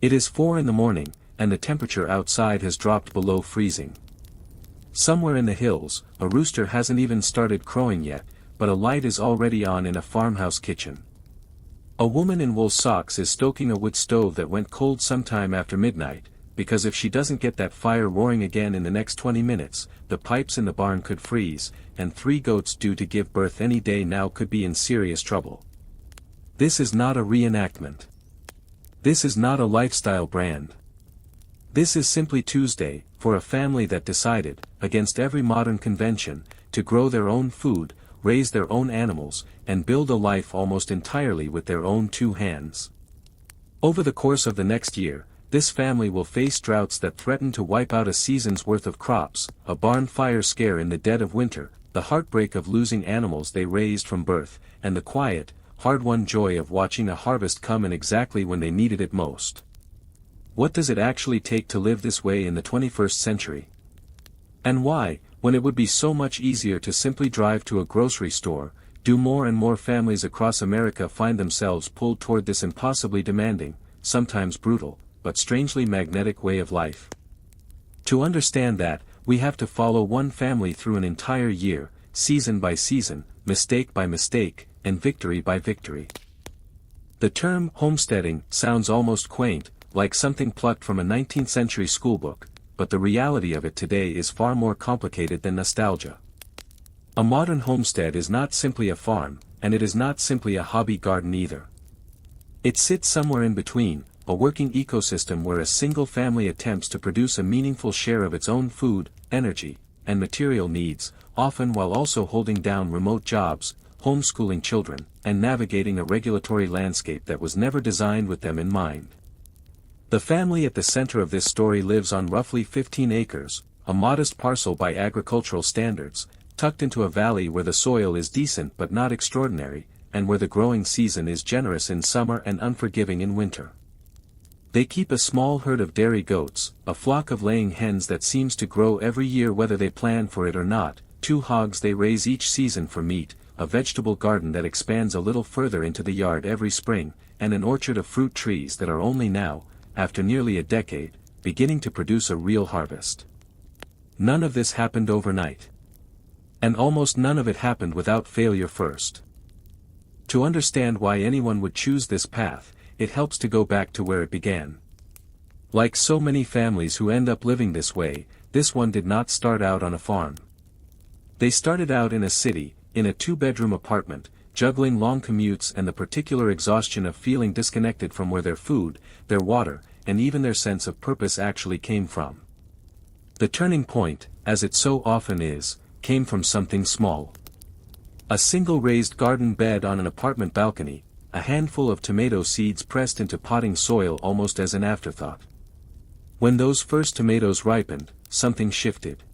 It is 4 in the morning, and the temperature outside has dropped below freezing. Somewhere in the hills, a rooster hasn't even started crowing yet, but a light is already on in a farmhouse kitchen. A woman in wool socks is stoking a wood stove that went cold sometime after midnight, because if she doesn't get that fire roaring again in the next 20 minutes, the pipes in the barn could freeze, and 3 goats due to give birth any day now could be in serious trouble. This is not a reenactment. This is not a lifestyle brand. This is simply Tuesday, for a family that decided, against every modern convention, to grow their own food, raise their own animals, and build a life almost entirely with their own 2 hands. Over the course of the next year, this family will face droughts that threaten to wipe out a season's worth of crops, a barn fire scare in the dead of winter, the heartbreak of losing animals they raised from birth, and the quiet, hard-won joy of watching a harvest come in exactly when they needed it most. What does it actually take to live this way in the 21st century? And why, when it would be so much easier to simply drive to a grocery store, do more and more families across America find themselves pulled toward this impossibly demanding, sometimes brutal, but strangely magnetic way of life? To understand that, we have to follow one family through an entire year, season by season, mistake by mistake, and victory by victory. The term homesteading sounds almost quaint, like something plucked from a 19th century schoolbook, but the reality of it today is far more complicated than nostalgia. A modern homestead is not simply a farm, and it is not simply a hobby garden either. It sits somewhere in between, a working ecosystem where a single family attempts to produce a meaningful share of its own food, energy, and material needs, often while also holding down remote jobs, homeschooling children, and navigating a regulatory landscape that was never designed with them in mind. The family at the center of this story lives on roughly 15 acres, a modest parcel by agricultural standards, tucked into a valley where the soil is decent but not extraordinary, and where the growing season is generous in summer and unforgiving in winter. They keep a small herd of dairy goats, a flock of laying hens that seems to grow every year whether they plan for it or not, 2 hogs they raise each season for meat, a vegetable garden that expands a little further into the yard every spring, and an orchard of fruit trees that are only now, after nearly a decade, beginning to produce a real harvest. None of this happened overnight. And almost none of it happened without failure first. To understand why anyone would choose this path, it helps to go back to where it began. Like so many families who end up living this way, this one did not start out on a farm. They started out in a city, in a 2-bedroom apartment, juggling long commutes and the particular exhaustion of feeling disconnected from where their food, their water, and even their sense of purpose actually came from. The turning point, as it so often is, came from something small. A single raised garden bed on an apartment balcony, a handful of tomato seeds pressed into potting soil almost as an afterthought. When those first tomatoes ripened, something shifted.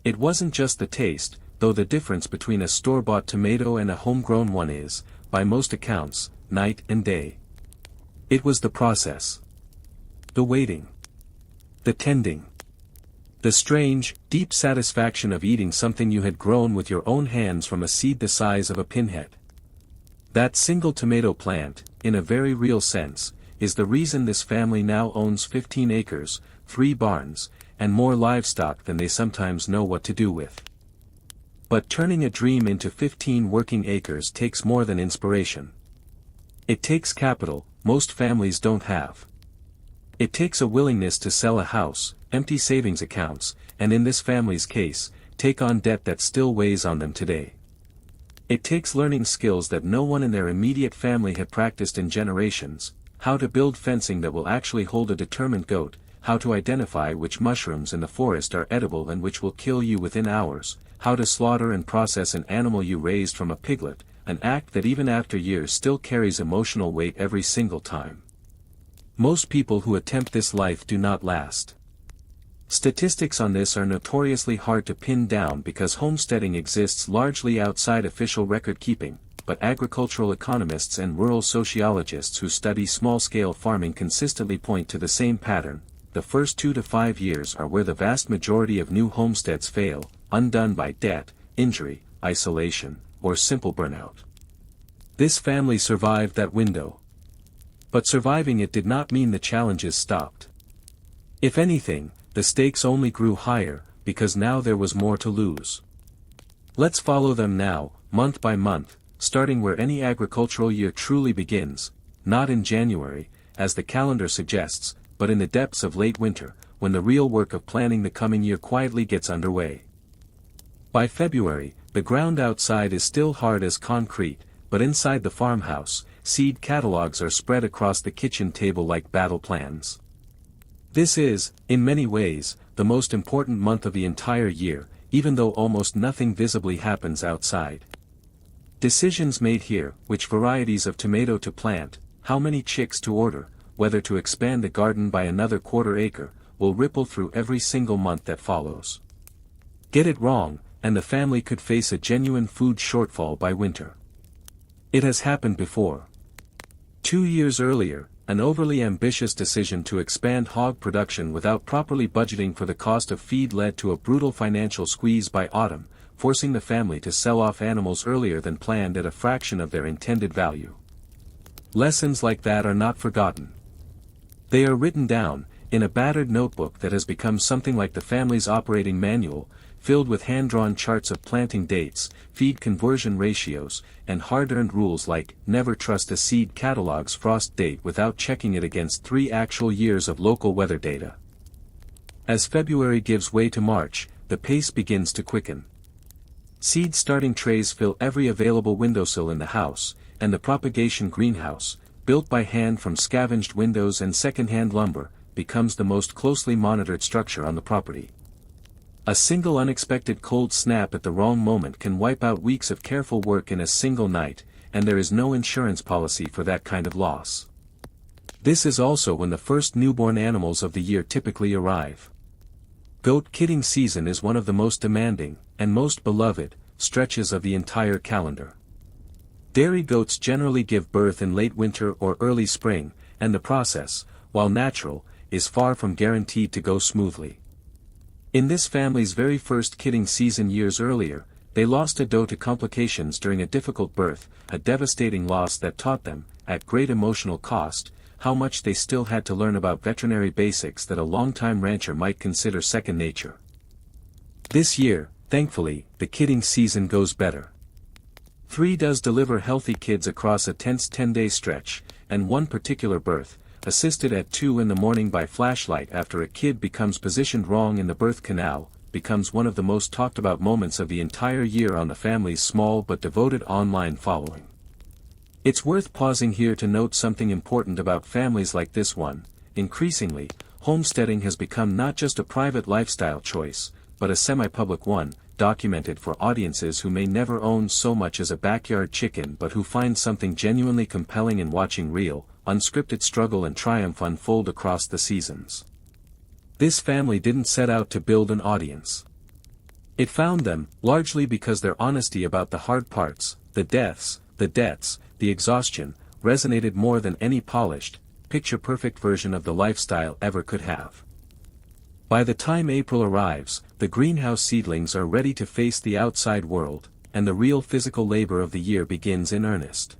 It wasn't just the taste, though the difference between a store-bought tomato and a homegrown one is, by most accounts, night and day. It was the process. The waiting. The tending. The strange, deep satisfaction of eating something you had grown with your own hands from a seed the size of a pinhead. That single tomato plant, in a very real sense, is the reason this family now owns 15 acres, 3 barns, and more livestock than they sometimes know what to do with. But turning a dream into 15 working acres takes more than inspiration. It takes capital, most families don't have. It takes a willingness to sell a house, empty savings accounts, and in this family's case, take on debt that still weighs on them today. It takes learning skills that no one in their immediate family had practiced in generations, how to build fencing that will actually hold a determined goat, how to identify which mushrooms in the forest are edible and which will kill you within hours, how to slaughter and process an animal you raised from a piglet, an act that even after years still carries emotional weight every single time. Most people who attempt this life do not last. Statistics on this are notoriously hard to pin down because homesteading exists largely outside official record-keeping, but agricultural economists and rural sociologists who study small-scale farming consistently point to the same pattern. The first 2 to 5 years are where the vast majority of new homesteads fail, undone by debt, injury, isolation, or simple burnout. This family survived that window. But surviving it did not mean the challenges stopped. If anything, the stakes only grew higher, because now there was more to lose. Let's follow them now, month by month, starting where any agricultural year truly begins, not in January, as the calendar suggests, but in the depths of late winter, when the real work of planning the coming year quietly gets underway. By February, the ground outside is still hard as concrete, but inside the farmhouse, seed catalogs are spread across the kitchen table like battle plans. This is, in many ways, the most important month of the entire year, even though almost nothing visibly happens outside. Decisions made here, which varieties of tomato to plant, how many chicks to order, whether to expand the garden by another quarter acre, will ripple through every single month that follows. Get it wrong, and the family could face a genuine food shortfall by winter. It has happened before. 2 years earlier, an overly ambitious decision to expand hog production without properly budgeting for the cost of feed led to a brutal financial squeeze by autumn, forcing the family to sell off animals earlier than planned at a fraction of their intended value. Lessons like that are not forgotten. They are written down, in a battered notebook that has become something like the family's operating manual, filled with hand-drawn charts of planting dates, feed conversion ratios, and hard-earned rules like never trust a seed catalog's frost date without checking it against 3 actual years of local weather data. As February gives way to March, the pace begins to quicken. Seed starting trays fill every available windowsill in the house, and the propagation greenhouse, built by hand from scavenged windows and second-hand lumber, becomes the most closely monitored structure on the property. A single unexpected cold snap at the wrong moment can wipe out weeks of careful work in a single night, and there is no insurance policy for that kind of loss. This is also when the first newborn animals of the year typically arrive. Goat kidding season is one of the most demanding, and most beloved, stretches of the entire calendar. Dairy goats generally give birth in late winter or early spring, and the process, while natural, is far from guaranteed to go smoothly. In this family's very first kidding season years earlier, they lost a doe to complications during a difficult birth, a devastating loss that taught them, at great emotional cost, how much they still had to learn about veterinary basics that a longtime rancher might consider second nature. This year, thankfully, the kidding season goes better. 3 does deliver healthy kids across a tense 10-day stretch, and one particular birth, assisted at 2 in the morning by flashlight after a kid becomes positioned wrong in the birth canal, becomes one of the most talked about moments of the entire year on the family's small but devoted online following. It's worth pausing here to note something important about families like this one. Increasingly, homesteading has become not just a private lifestyle choice, but a semi-public one, documented for audiences who may never own so much as a backyard chicken but who find something genuinely compelling in watching real, unscripted struggle and triumph unfold across the seasons. This family didn't set out to build an audience. It found them, largely because their honesty about the hard parts, the deaths, the debts, the exhaustion, resonated more than any polished, picture-perfect version of the lifestyle ever could have. By the time April arrives, the greenhouse seedlings are ready to face the outside world, and the real physical labor of the year begins in earnest.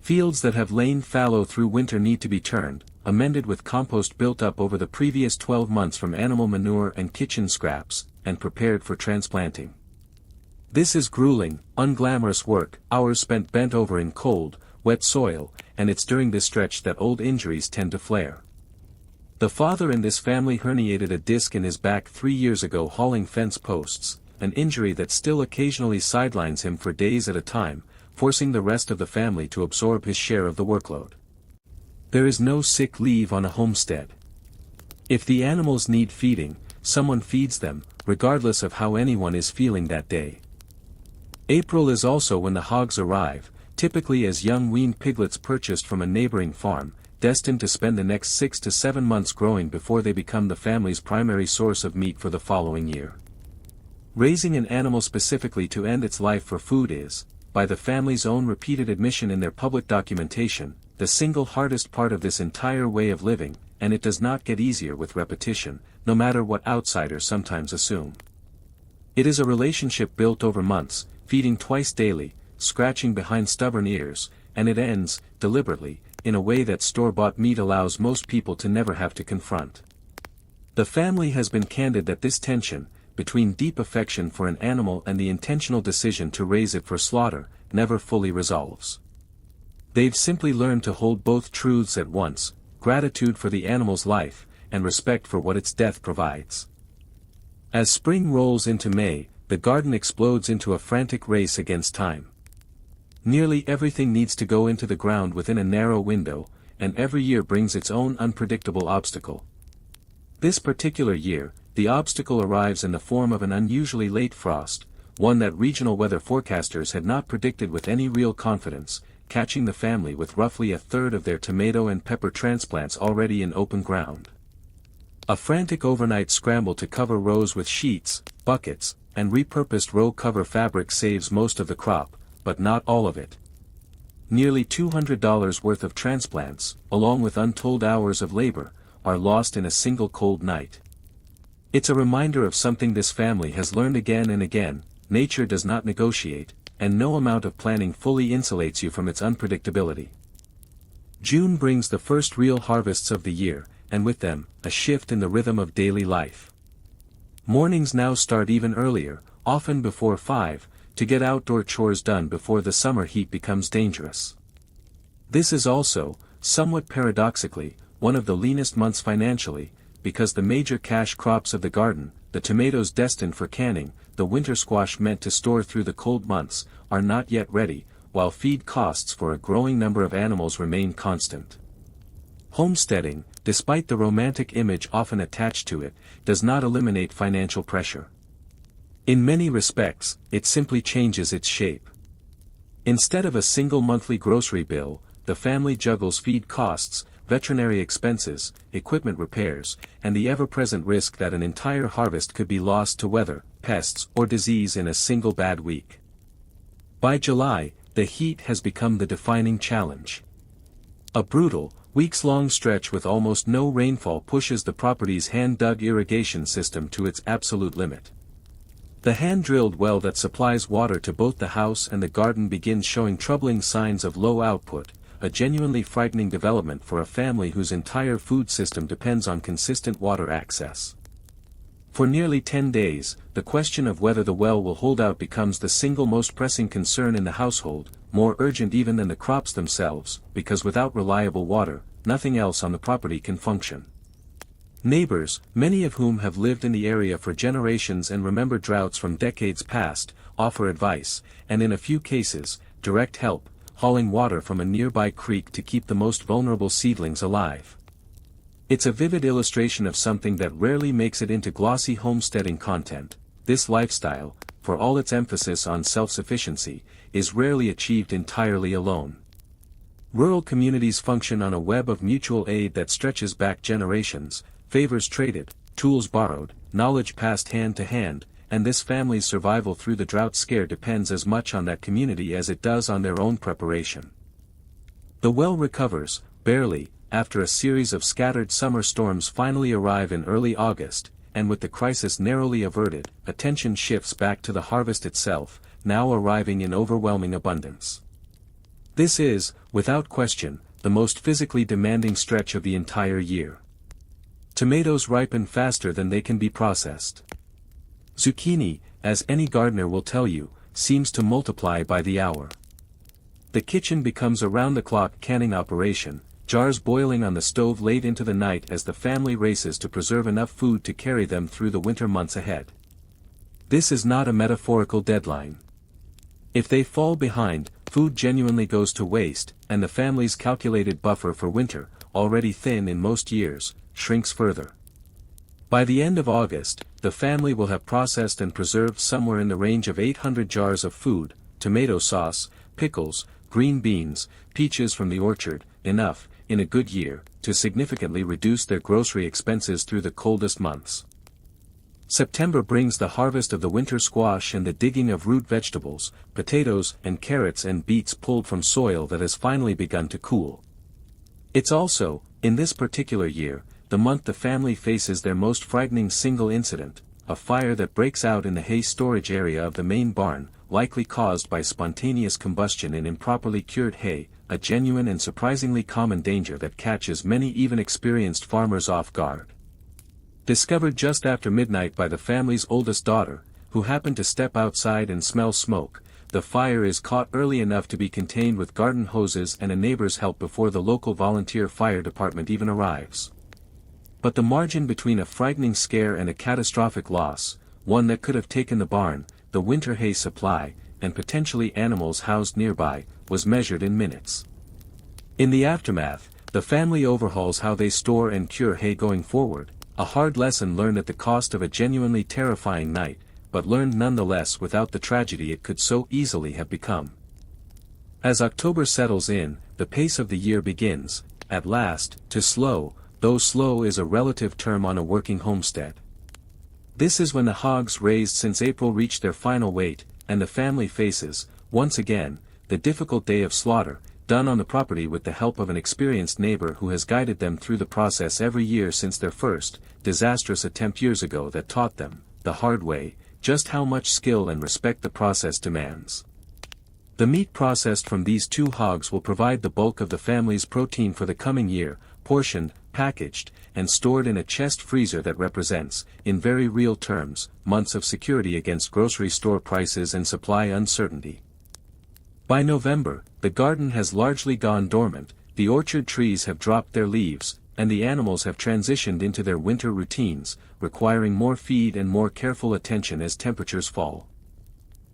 Fields that have lain fallow through winter need to be turned, amended with compost built up over the previous 12 months from animal manure and kitchen scraps, and prepared for transplanting. This is grueling, unglamorous work, hours spent bent over in cold, wet soil, and it's during this stretch that old injuries tend to flare. The father in this family herniated a disc in his back 3 years ago hauling fence posts, an injury that still occasionally sidelines him for days at a time, forcing the rest of the family to absorb his share of the workload. There is no sick leave on a homestead. If the animals need feeding, someone feeds them, regardless of how anyone is feeling that day. April is also when the hogs arrive, typically as young weaned piglets purchased from a neighboring farm, destined to spend the next 6 to 7 months growing before they become the family's primary source of meat for the following year. Raising an animal specifically to end its life for food is, by the family's own repeated admission in their public documentation, the single hardest part of this entire way of living, and it does not get easier with repetition, no matter what outsiders sometimes assume. It is a relationship built over months, feeding twice daily, scratching behind stubborn ears, and it ends, deliberately, in a way that store-bought meat allows most people to never have to confront. The family has been candid that this tension, between deep affection for an animal and the intentional decision to raise it for slaughter, never fully resolves. They've simply learned to hold both truths at once, gratitude for the animal's life, and respect for what its death provides. As spring rolls into May, the garden explodes into a frantic race against time. Nearly everything needs to go into the ground within a narrow window, and every year brings its own unpredictable obstacle. This particular year, the obstacle arrives in the form of an unusually late frost, one that regional weather forecasters had not predicted with any real confidence, catching the family with roughly a third of their tomato and pepper transplants already in open ground. A frantic overnight scramble to cover rows with sheets, buckets, and repurposed row cover fabric saves most of the crop, but not all of it. Nearly $200 worth of transplants, along with untold hours of labor, are lost in a single cold night. It's a reminder of something this family has learned again and again: nature does not negotiate, and no amount of planning fully insulates you from its unpredictability. June brings the first real harvests of the year, and with them, a shift in the rhythm of daily life. Mornings now start even earlier, often before 5, to get outdoor chores done before the summer heat becomes dangerous. This is also, somewhat paradoxically, one of the leanest months financially, because the major cash crops of the garden, the tomatoes destined for canning, the winter squash meant to store through the cold months, are not yet ready, while feed costs for a growing number of animals remain constant. Homesteading, despite the romantic image often attached to it, does not eliminate financial pressure. In many respects, it simply changes its shape. Instead of a single monthly grocery bill, the family juggles feed costs, veterinary expenses, equipment repairs, and the ever-present risk that an entire harvest could be lost to weather, pests, or disease in a single bad week. By July, the heat has become the defining challenge. A brutal, weeks-long stretch with almost no rainfall pushes the property's hand-dug irrigation system to its absolute limit. The hand-drilled well that supplies water to both the house and the garden begins showing troubling signs of low output, a genuinely frightening development for a family whose entire food system depends on consistent water access. For nearly 10 days, the question of whether the well will hold out becomes the single most pressing concern in the household, more urgent even than the crops themselves, because without reliable water, nothing else on the property can function. Neighbors, many of whom have lived in the area for generations and remember droughts from decades past, offer advice, and in a few cases, direct help, hauling water from a nearby creek to keep the most vulnerable seedlings alive. It's a vivid illustration of something that rarely makes it into glossy homesteading content. This lifestyle, for all its emphasis on self-sufficiency, is rarely achieved entirely alone. Rural communities function on a web of mutual aid that stretches back generations, favors traded, tools borrowed, knowledge passed hand to hand, and this family's survival through the drought scare depends as much on that community as it does on their own preparation. The well recovers, barely, after a series of scattered summer storms finally arrive in early August, and with the crisis narrowly averted, attention shifts back to the harvest itself, now arriving in overwhelming abundance. This is, without question, the most physically demanding stretch of the entire year. Tomatoes ripen faster than they can be processed. Zucchini, as any gardener will tell you, seems to multiply by the hour. The kitchen becomes a round-the-clock canning operation, jars boiling on the stove late into the night as the family races to preserve enough food to carry them through the winter months ahead. This is not a metaphorical deadline. If they fall behind, food genuinely goes to waste, and the family's calculated buffer for winter, already thin in most years, shrinks further. By the end of August, the family will have processed and preserved somewhere in the range of 800 jars of food, tomato sauce, pickles, green beans, peaches from the orchard, enough, in a good year, to significantly reduce their grocery expenses through the coldest months. September brings the harvest of the winter squash and the digging of root vegetables, potatoes and carrots and beets pulled from soil that has finally begun to cool. It's also, in this particular year, the month the family faces their most frightening single incident, a fire that breaks out in the hay storage area of the main barn, likely caused by spontaneous combustion in improperly cured hay, a genuine and surprisingly common danger that catches many even experienced farmers off guard. Discovered just after midnight by the family's oldest daughter, who happened to step outside and smell smoke, the fire is caught early enough to be contained with garden hoses and a neighbor's help before the local volunteer fire department even arrives. But the margin between a frightening scare and a catastrophic loss, one that could have taken the barn, the winter hay supply, and potentially animals housed nearby, was measured in minutes. In the aftermath, the family overhauls how they store and cure hay going forward, a hard lesson learned at the cost of a genuinely terrifying night, but learned nonetheless without the tragedy it could so easily have become. As October settles in, the pace of the year begins, at last, to slow, though slow is a relative term on a working homestead. This is when the hogs raised since April reach their final weight, and the family faces, once again, the difficult day of slaughter, done on the property with the help of an experienced neighbor who has guided them through the process every year since their first, disastrous attempt years ago that taught them, the hard way, just how much skill and respect the process demands. The meat processed from these two hogs will provide the bulk of the family's protein for the coming year, portioned, packaged, and stored in a chest freezer that represents, in very real terms, months of security against grocery store prices and supply uncertainty. By November, the garden has largely gone dormant, the orchard trees have dropped their leaves, and the animals have transitioned into their winter routines, requiring more feed and more careful attention as temperatures fall.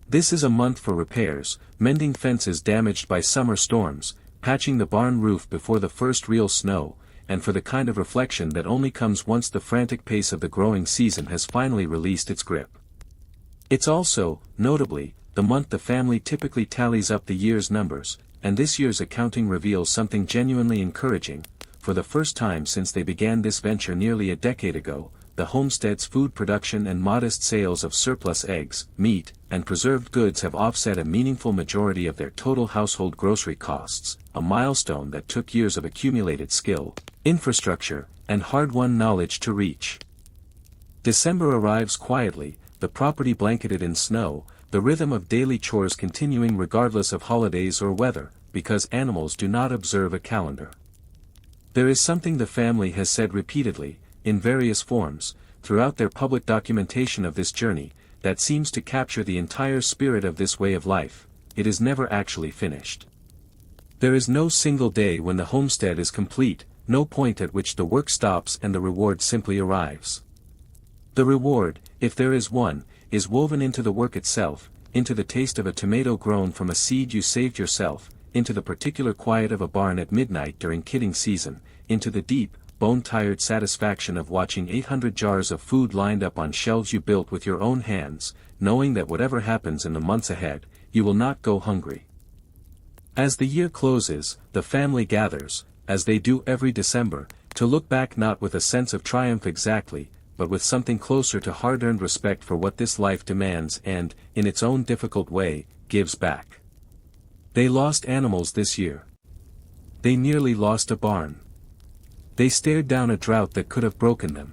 This is a month for repairs, mending fences damaged by summer storms, patching the barn roof before the first real snow, and for the kind of reflection that only comes once the frantic pace of the growing season has finally released its grip. It's also, notably, the month the family typically tallies up the year's numbers, and this year's accounting reveals something genuinely encouraging. For the first time since they began this venture nearly a decade ago, the homestead's food production and modest sales of surplus eggs, meat, and preserved goods have offset a meaningful majority of their total household grocery costs, a milestone that took years of accumulated skill, infrastructure, and hard-won knowledge to reach. December arrives quietly, the property blanketed in snow, the rhythm of daily chores continuing regardless of holidays or weather, because animals do not observe a calendar. There is something the family has said repeatedly, in various forms, throughout their public documentation of this journey, that seems to capture the entire spirit of this way of life: it is never actually finished. There is no single day when the homestead is complete, no point at which the work stops and the reward simply arrives. The reward, if there is one, is woven into the work itself, into the taste of a tomato grown from a seed you saved yourself, into the particular quiet of a barn at midnight during kidding season, into the deep, bone-tired satisfaction of watching 800 jars of food lined up on shelves you built with your own hands, knowing that whatever happens in the months ahead, you will not go hungry. As the year closes, the family gathers, as they do every December, to look back not with a sense of triumph exactly, but with something closer to hard-earned respect for what this life demands and, in its own difficult way, gives back. They lost animals this year. They nearly lost a barn. They stared down a drought that could have broken them.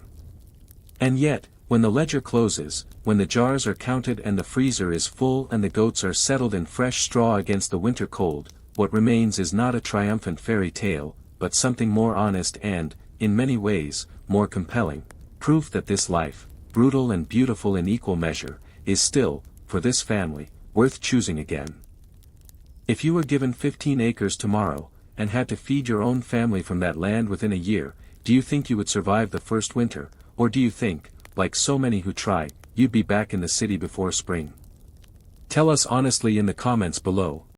And yet, when the ledger closes, when the jars are counted and the freezer is full and the goats are settled in fresh straw against the winter cold, what remains is not a triumphant fairy tale, but something more honest and, in many ways, more compelling, proof that this life, brutal and beautiful in equal measure, is still, for this family, worth choosing again. If you were given 15 acres tomorrow, and had to feed your own family from that land within a year, do you think you would survive the first winter, or do you think, like so many who try, you'd be back in the city before spring? Tell us honestly in the comments below.